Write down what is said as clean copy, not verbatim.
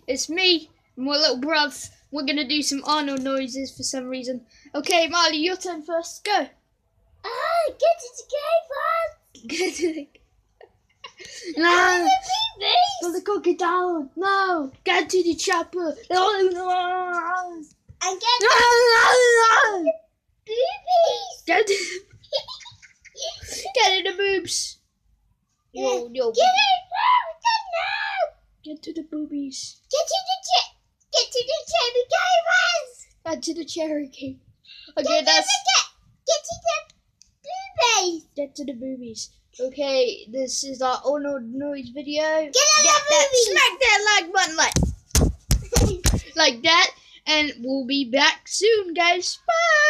It's me, and my little bruv. We're gonna do some Arnold noises for some reason. Okay, Marley, your turn first. Go. Get to the cave. Get to the... No. Put the cookie down. No. Get to the chopper. And get No. boobies. Get to get in the boobs. Yo. Get it now. Get to the boobies. Get to the cherry cavers. Get to the cherry cake. Get Okay, to that's... the boobies. Get to the boobies. Okay, this is our Arnold noise video. Get that boobies. Smack that like button like that, and we'll be back soon, guys. Bye.